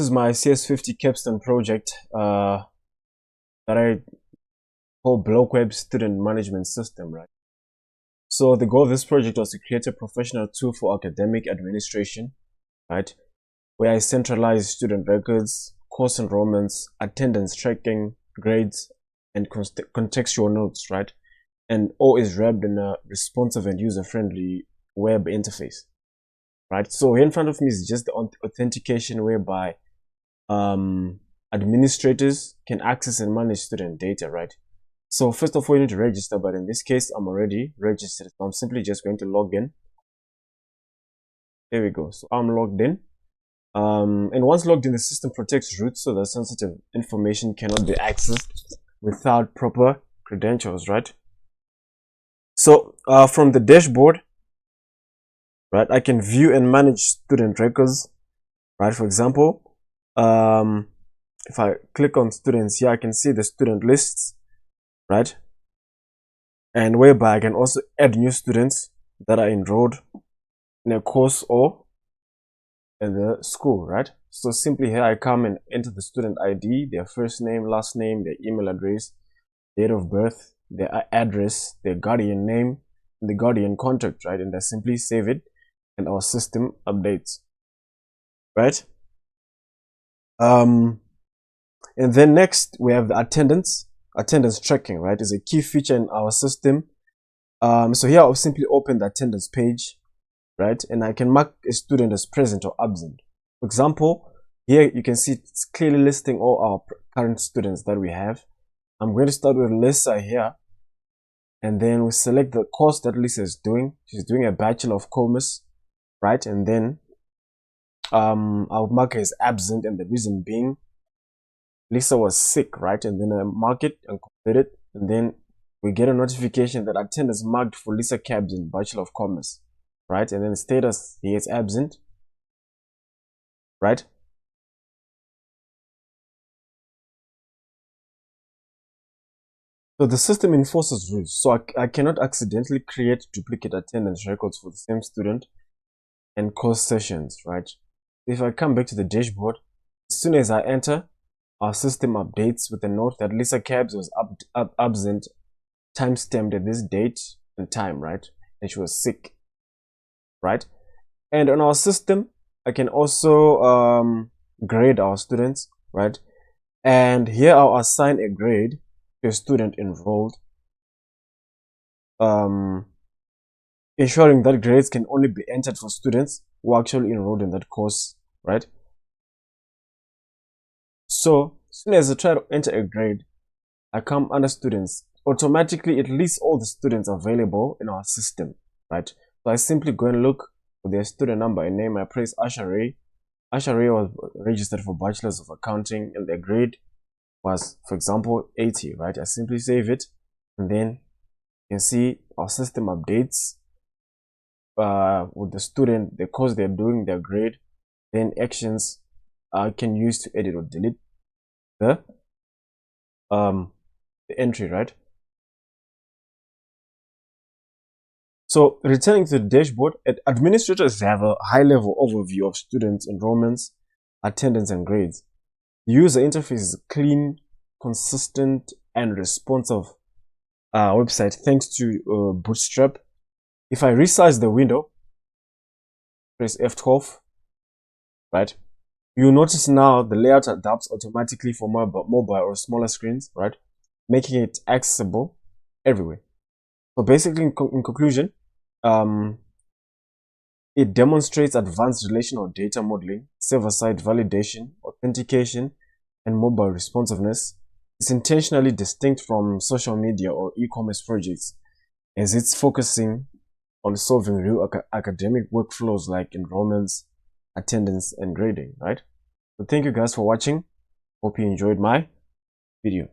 This is my CS50 Capstone project that I call Blockweb student management system, right? So the goal of this project was to create a professional tool for academic administration, right? Where I centralize student records, course enrollments, attendance tracking, grades, and contextual notes, right? And all is wrapped in a responsive and user-friendly web interface, right? So here in front of me is just the authentication whereby administrators can access and manage student data, right? So first of all, you need to register, but in this case, I'm already registered. So I'm simply just going to log in. There we go. So I'm logged in. And once logged in, the system protects root so that sensitive information cannot be accessed without proper credentials, right? So from the dashboard, right, I can view and manage student records, right? For example, if I click on students here, I can see the student lists, right? And whereby I can also add new students that are enrolled in a course or in the school, right? So simply here I come and enter the student ID, their first name, last name, their email address, date of birth, their address, their guardian name, and the guardian contact, right? And I simply save it and our system updates, right? And then next we have the attendance tracking, right? Is a key feature in our system. So here I'll simply open the attendance page, right? And I can mark a student as present or absent. For example, here you can see it's clearly listing all our current students that we have. I'm going to start with Lisa here, and then we select the course that Lisa is doing. She's doing a Bachelor of Commerce, right? And then I'll mark her as absent, and the reason being Lisa was sick, right? And then I mark it and complete it, and then we get a notification that attendance marked for Lisa Cabs in Bachelor of Commerce, right? And then status, he is absent, right? So the system enforces rules, so I cannot accidentally create duplicate attendance records for the same student and course sessions, right? If I come back to the dashboard, as soon as I enter, our system updates with a note that Lisa Cabs was absent, timestamped at this date and time, right? And she was sick, right? And on our system, I can also grade our students, right? And here I'll assign a grade to a student enrolled, ensuring that grades can only be entered for students who are actually enrolled in that course, right? So as soon as I try to enter a grade, I come under students. Automatically, it lists all the students available in our system, right? So I simply go and look for their student number and name. I press Asha Ray. Asha Ray was registered for Bachelor's of Accounting, and their grade was, for example, 80, right? I simply save it, and then you can see our system updates with the student, the course they're doing, their grade, then actions I can use to edit or delete the entry, right? So returning to the dashboard, administrators have a high-level overview of students' enrollments, attendance, and grades. The user interface is a clean, consistent, and responsive website thanks to Bootstrap. If I resize the window, press F12, right? You'll notice now the layout adapts automatically for mobile or smaller screens, right? Making it accessible everywhere. So basically, in conclusion, it demonstrates advanced relational data modeling, server-side validation, authentication, and mobile responsiveness. It's intentionally distinct from social media or e-commerce projects, as it's focusing on solving real academic workflows like enrollments, attendance, and grading, right? So thank you guys for watching. Hope you enjoyed my video.